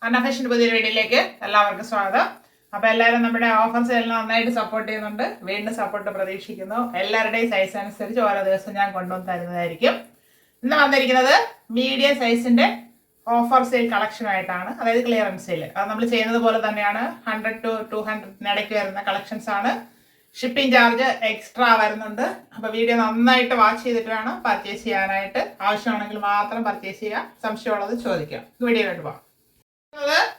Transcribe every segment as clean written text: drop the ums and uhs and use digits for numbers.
അന്നഫാഷൻ്റെ പുതിയൊരു വീഡിയോയിലേക്ക് എല്ലാവർക്കും സ്വാഗതം. അപ്പോൾ എല്ലാവരും നമ്മുടെ ഓഫർ സെയിലിന് നന്നായിട്ട് സപ്പോർട്ട് ചെയ്യുന്നുണ്ട്. വീണ്ടും സപ്പോർട്ട് പ്രതീക്ഷിക്കുന്നു. എല്ലാവരുടെയും സൈസ് അനുസരിച്ച് ഓരോ ദിവസം ഞാൻ കൊണ്ടുവന്ന് തരുന്നതായിരിക്കും. ഇന്ന് വന്നിരിക്കുന്നത് മീഡിയം സൈസിന്റെ ഓഫർ സെയിൽ കളക്ഷൻ ആയിട്ടാണ്, അതായത് ക്ലിയറൻസ് സെയിൽ. അത് നമ്മൾ ചെയ്യുന്നത് പോലെ തന്നെയാണ്. 100 to 200 ഇടയ്ക്ക് വരുന്ന കളക്ഷൻസ് ആണ്. ഷിപ്പിംഗ് ചാർജ് എക്സ്ട്രാ വരുന്നുണ്ട്. അപ്പോൾ വീഡിയോ നന്നായിട്ട് വാച്ച് ചെയ്തിട്ട് വേണം പർച്ചേസ് ചെയ്യാനായിട്ട്. ആവശ്യമാണെങ്കിൽ മാത്രം പർച്ചേസ് ചെയ്യാം. സംശയമുള്ളത് ചോദിക്കാം. വീഡിയോ കണ്ടു പോകാം.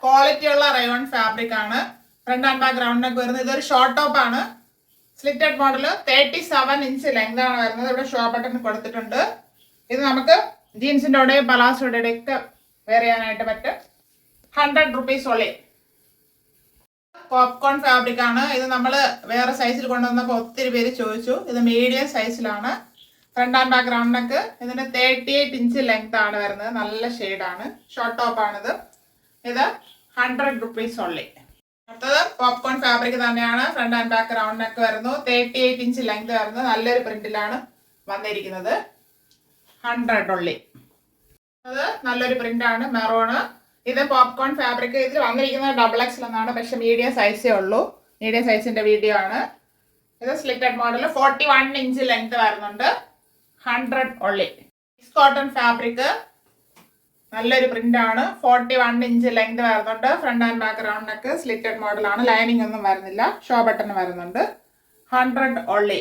ക്വാളിറ്റി ഉള്ള റയോൺ ഫാബ്രിക് ആണ്. ഫ്രണ്ട് ആൻഡ് ബാക്ക് റൗണ്ടിനൊക്കെ വരുന്നത്. ഇതൊരു ഷോർട്ട് ടോപ്പ് ആണ്. സ്ലിറ്റഡ് മോഡൽ 37 ഇഞ്ച് ലെങ്ത് ആണ് വരുന്നത്. ഇവിടെ ഷോ ബട്ടൺ കൊടുത്തിട്ടുണ്ട്. ഇത് നമുക്ക് ജീൻസിന്റെ കൂടെയും പലാസോയുടെ ഒക്കെ വെയർ ചെയ്യാനായിട്ട് പറ്റും. 100 rupees ഉള്ളി. പോപ്കോൺ ഫാബ്രിക് ആണ്. ഇത് നമ്മൾ വേറെ സൈസിൽ കൊണ്ടുവന്നപ്പോൾ ഒത്തിരി പേര് ചോദിച്ചു. ഇത് മീഡിയം സൈസിലാണ്. ഫ്രണ്ട് ആൻഡ് ബാക്ക് റൗണ്ടിനൊക്കെ ഇതിന് 38 ഇഞ്ച് ലെങ്ത് ആണ് വരുന്നത്. നല്ല ഷെയ്ഡാണ്. ഷോർട്ട് ടോപ്പ് ആണിത്. ഇത് 100 rupees ഉള്ളി. അടുത്തത് പോപ്കോൺ ഫാബ്രിക് തന്നെയാണ്. ഫ്രണ്ട് ആൻഡ് ബാക്ക് റൗണ്ടിനൊക്കെ വരുന്നു. 38 ഇഞ്ച് ലെങ്ത് വരുന്നു. നല്ലൊരു പ്രിന്റിലാണ് വന്നിരിക്കുന്നത്. 100 ഉള്ളി. അത് നല്ലൊരു പ്രിന്റ് ആണ്. മെറൂണ്. ഇത് പോപ്കോൺ ഫാബ്രിക്. ഇതിൽ വന്നിരിക്കുന്നത് XXL എന്നാണ്, പക്ഷെ മീഡിയം സൈസേ ഉള്ളൂ. മീഡിയം സൈസിന്റെ വീഡിയോ ആണ്. ഇത് സ്ലിറ്റഡ് മോഡൽ 41 ഇഞ്ച് ലെങ്ത് വരുന്നുണ്ട്. 100 ഉള്ളി. Cotton fabric. നല്ലൊരു പ്രിന്റ് ആണ്. 41 ഇഞ്ച് ലെങ്ത് വരുന്നുണ്ട്. ഫ്രണ്ട് ആൻഡ് ബാക്ക് റൗണ്ടിനൊക്കെ സ്ലിറ്റഡ് മോഡലാണ്. ലൈനിങ് ഒന്നും വരുന്നില്ല. ഷോ ബട്ടൺ വരുന്നുണ്ട്. 100 ഉള്ളി.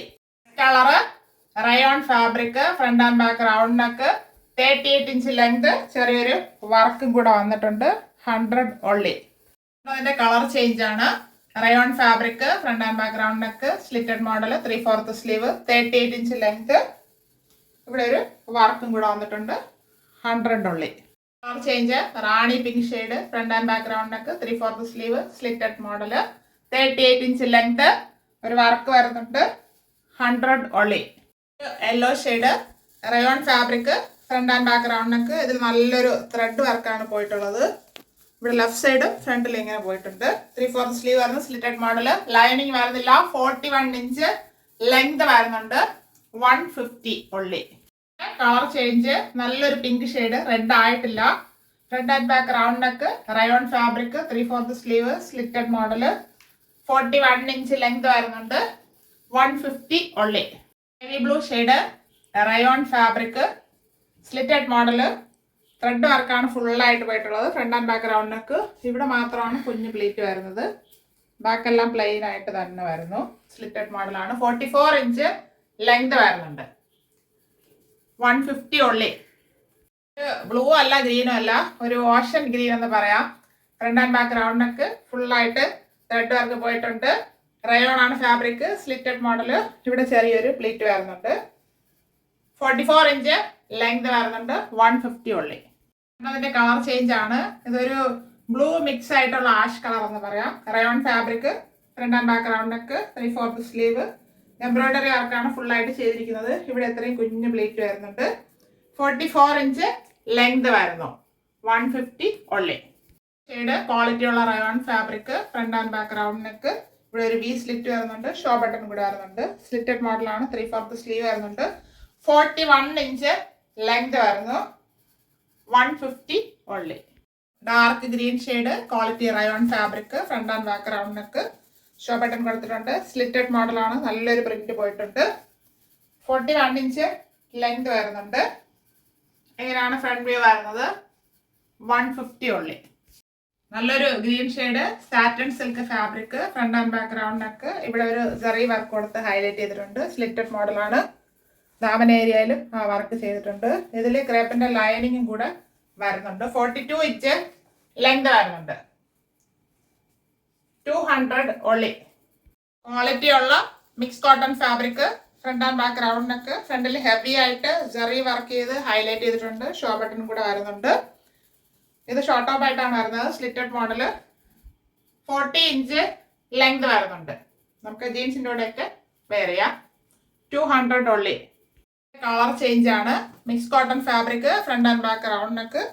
Colour rayon fabric. Front and back റൗണ്ടിനൊക്കെ 38 ഇഞ്ച് ലെങ്ത്. ചെറിയൊരു വർക്കും കൂടെ വന്നിട്ടുണ്ട്. 100 ഉള്ളി. അതിന്റെ കളർ ചേഞ്ച് ആണ്. Rayon fabric. Front and back റൗണ്ടിനൊക്കെ slitted model 3/4 sleeve. 38 inch length. ഇവിടെ ഒരു വർക്കും കൂടെ വന്നിട്ടുണ്ട്. 100 ഉള്ളി. Colour change rani pink shade. Front and back റൗണ്ടിനൊക്കെ 3/4 sleeve. Slitted model 38 inch length. ഒരു വർക്ക് വരുന്നുണ്ട്. 100 ഉള്ളി. Yellow shade rayon fabric. Front and back റൗണ്ടിനൊക്കെ ഇതിൽ നല്ലൊരു ത്രെഡ് വർക്കാണ് പോയിട്ടുള്ളത്. ഇവിടെ ലെഫ്റ്റ് സൈഡ് ഫ്രണ്ടിൽ ഇങ്ങനെ പോയിട്ടുണ്ട്. 3/4 സ്ലീവ് വരുന്ന സ്ലിറ്റഡ് മോഡൽ. ലൈനിങ് വരുന്നില്ല. 41 ഇഞ്ച് ലെങ്ത് വരുന്നുണ്ട്. 150 ഉള്ളി. കളർ ചേഞ്ച് നല്ലൊരു പിങ്ക് ഷെയ്ഡ്. റെഡ് ആയിട്ടില്ല. ഫ്രണ്ട് ആൻഡ് ബാക്ക് റൗണ്ടിനൊക്കെ rayon fabric. 3/4 sleeve. Slitted model. 41 inch length വരുന്നുണ്ട്. 150 ഉള്ളി. Navy blue shade rayon fabric. Slitted model. Thread വർക്കാണ് ഫുള്ളായിട്ട് പോയിട്ടുള്ളത്. ഫ്രണ്ട് ആൻഡ് ബാക്ക് റൗണ്ടിനൊക്കെ ഇവിടെ മാത്രമാണ് കുഞ്ഞു പ്ലീറ്റ് വരുന്നത്. ബാക്കെല്ലാം പ്ലെയിൻ ആയിട്ട് തന്നെ വരുന്നു. സ്ലിറ്റഡ് മോഡലാണ്. 44 ഇഞ്ച് ലെങ്ത് വരുന്നുണ്ട്. 150 ഉള്ളി. ബ്ലൂ അല്ല ഗ്രീനും അല്ല, ഒരു ഓഷൻ ഗ്രീൻ എന്ന് പറയാം. ഫ്രണ്ട് ആൻഡ് ബാക്ക് റൗണ്ടിനൊക്കെ ഫുള്ളായിട്ട് ത്രെഡ് വർക്ക് പോയിട്ടുണ്ട്. റയോൺ ആണ് ഫാബ്രിക്. Slitted model. ഇവിടെ ചെറിയൊരു പ്ലീറ്റ് വരുന്നുണ്ട്. 44 ഇഞ്ച് ലെങ്ത് വരുന്നുണ്ട്. 150 ഉള്ളി. അതിന്റെ കളർ ചേഞ്ച് ആണ്. ഇതൊരു ബ്ലൂ മിക്സ് ആയിട്ടുള്ള ആഷ് കളർ എന്ന് പറയാം. Rayon fabric. Front and back റൗണ്ടിനൊക്കെ 3/4 സ്ലീവ്. എംബ്രോയിഡറി വർക്കാണ് ഫുള്ളായിട്ട് ചെയ്തിരിക്കുന്നത്. ഇവിടെ എത്രയും കുഞ്ഞു പ്ലേറ്റ് വരുന്നുണ്ട്. 44 ഇഞ്ച് ലെങ്ത് വരുന്നു. 150 ഉള്ളി. ഷെയ്ഡ് ക്വാളിറ്റി ഉള്ള rayon fabric. Front and back റൗണ്ടിനൊക്കെ ഇവിടെ ഒരു വി സ്ലിറ്റ് വരുന്നുണ്ട്. ഷോ ബട്ടൺ കൂടെ വരുന്നുണ്ട്. സ്ലിറ്റഡ് മോഡലാണ്. 3/4 സ്ലീവ് വരുന്നുണ്ട്. 41 ഇഞ്ച് ലെങ്ത് വരുന്നു. 150 ഉള്ളി. Dark green shade quality rayon fabric. Front and back റൗണ്ടിനൊക്കെ ഷോ ബട്ടൺ കൊടുത്തിട്ടുണ്ട്. സ്ലിറ്റഡ് മോഡലാണ്. നല്ലൊരു പ്രിന്റ് പോയിട്ടുണ്ട്. 41 ഇഞ്ച് ലെങ്ത് വരുന്നുണ്ട്. എങ്ങനെയാണ് ഫ്രണ്ട് വ്യൂ വരുന്നത്? 150 ഉള്ളി. നല്ലൊരു green shade satin silk fabric. Front and back റൗണ്ടിനൊക്കെ ഇവിടെ ഒരു ജറി വർക്ക് കൊടുത്ത് ഹൈലൈറ്റ് ചെയ്തിട്ടുണ്ട്. സ്ലിറ്റഡ് മോഡലാണ്. ദാമൻ ഏരിയയിലും ആ വർക്ക് ചെയ്തിട്ടുണ്ട്. ഇതിൽ ക്രേപ്പിന്റെ ലൈനിങ്ങും കൂടെ വരുന്നുണ്ട്. 42 ഇഞ്ച് ലെങ്ത് വരുന്നുണ്ട്. 200 ഉള്ളി. ക്വാളിറ്റി ഉള്ള mix cotton fabric. Front and back റൗണ്ടിനൊക്കെ ഫ്രണ്ടിൽ ഹെവി ആയിട്ട് ജെറി വർക്ക് ചെയ്ത് ഹൈലൈറ്റ് ചെയ്തിട്ടുണ്ട്. ഷോ ബട്ടൺ കൂടെ വരുന്നുണ്ട്. ഇത് ഷോർട്ട് ടോപ്പ് ആയിട്ടാണ് വരുന്നത്. Slitted model. 40 ഇഞ്ച് ലെങ്ത് വരുന്നുണ്ട്. നമുക്ക് ജീൻസിൻ്റെ കൂടെയൊക്കെ വെയർ ചെയ്യാം. 200 ഉള്ളി. കളർ ചേഞ്ച് ആണ്. Mix cotton fabric. Front and back റൗണ്ടിനൊക്കെ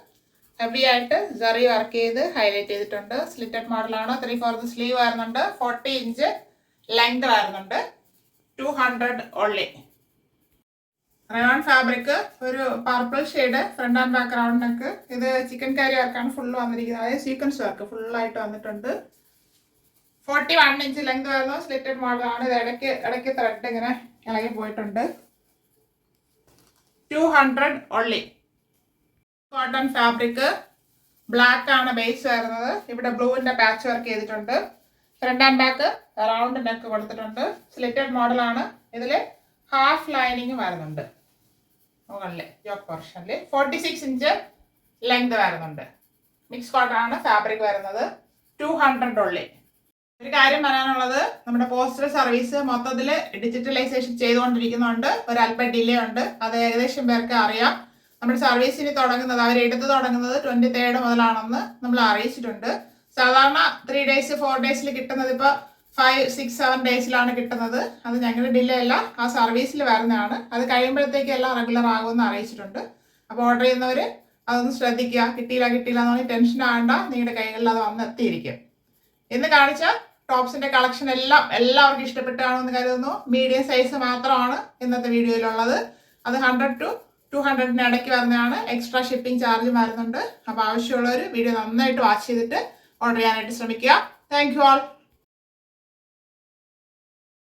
ഹെവി ആയിട്ട് ജറി വർക്ക് ചെയ്ത് ഹൈലൈറ്റ് ചെയ്തിട്ടുണ്ട്. സ്ലിറ്റഡ് മോഡലാണ്. 3/4 സ്ലീവ് വരുന്നുണ്ട്. 40 ഇഞ്ച് ലെങ്ത് വരുന്നുണ്ട്. 200 ഉള്ളി. റയോൺ ഫാബ്രിക് ഒരു purple shade front and back round neck. ഇത് ചിക്കൻ കാരി വർക്കാണ് ഫുള്ള് വന്നിരിക്കുന്നത്. അതായത് സീക്വൻസ് വർക്ക് ഫുള്ളായിട്ട് വന്നിട്ടുണ്ട്. 41 ഇഞ്ച് ലെങ്ത് വരുന്നു. സ്ലിറ്റഡ് മോഡലാണ്. ഇത് ഇടയ്ക്ക് ത്രെഡ് ഇങ്ങനെ ഇളകി പോയിട്ടുണ്ട്. 200 only. കോട്ടൺ ഫാബ്രിക് ബ്ലാക്ക് ആണ് ബേസ് വരുന്നത്. ഇവിടെ ബ്ലൂവിന്റെ പാച്ച് വർക്ക് ചെയ്തിട്ടുണ്ട്. Front and back round neck കൊടുത്തിട്ടുണ്ട്. സ്ലിറ്റഡ് മോഡലാണ്. ഇതിൽ ഹാഫ് ലൈനിങ് വരുന്നുണ്ട്. മുകളിൽ യോക്ക് പോർഷനിൽ 46 ഇഞ്ച് ലെങ്ത് വരുന്നുണ്ട്. മിക്സ് കോട്ടൺ ആണ് ഫാബ്രിക് വരുന്നത്. 200 only. ഒരു കാര്യം പറയാനുള്ളത്, നമ്മുടെ പോസ്റ്റൽ സർവീസ് മൊത്തത്തിൽ ഡിജിറ്റലൈസേഷൻ ചെയ്തുകൊണ്ടിരിക്കുന്നുണ്ട്. ഒരല്പം ഡിലേ ഉണ്ട്. അത് ഏകദേശം പേർക്ക് അറിയാം. നമ്മുടെ സർവീസിന് തുടങ്ങുന്നത്, അവർ എടുത്തു തുടങ്ങുന്നത് 23rd മുതലാണെന്ന് നമ്മൾ അറിയിച്ചിട്ടുണ്ട്. സാധാരണ 3 days 4 days കിട്ടുന്നത് ഇപ്പോൾ 5 6 7 ഡേയ്സിലാണ് കിട്ടുന്നത്. അത് ഞങ്ങളുടെ ഡിലേ അല്ല, ആ സർവീസിൽ വരുന്നതാണ്. അത് കഴിയുമ്പോഴത്തേക്ക് എല്ലാം റെഗുലർ ആകുമെന്ന് അറിയിച്ചിട്ടുണ്ട്. അപ്പോൾ ഓർഡർ ചെയ്യുന്നവർ അതൊന്ന് ശ്രദ്ധിക്കുക. കിട്ടിയില്ല എന്ന് പറഞ്ഞാൽ ടെൻഷൻ ആകണ്ട, നിങ്ങളുടെ കൈകളിൽ അത് വന്ന് എത്തിയിരിക്കും. ഇന്ന് കാണിച്ച ടോപ്സിന്റെ കളക്ഷൻ എല്ലാവർക്കും ഇഷ്ടപ്പെട്ടാണെന്ന് കരുതുന്നു. മീഡിയം സൈസ് മാത്രമാണ് ഇന്നത്തെ വീഡിയോയിലുള്ളത്. അത് 100 to 200 ഇടയ്ക്ക് വരുന്നതാണ്. എക്സ്ട്രാ ഷിപ്പിംഗ് ചാർജ് വരുന്നുണ്ട്. അപ്പോൾ ആവശ്യമുള്ളവർ വീഡിയോ നന്നായിട്ട് വാച്ച് ചെയ്തിട്ട് ഓർഡർ ചെയ്യാനായിട്ട് ശ്രമിക്കുക. Thank you all.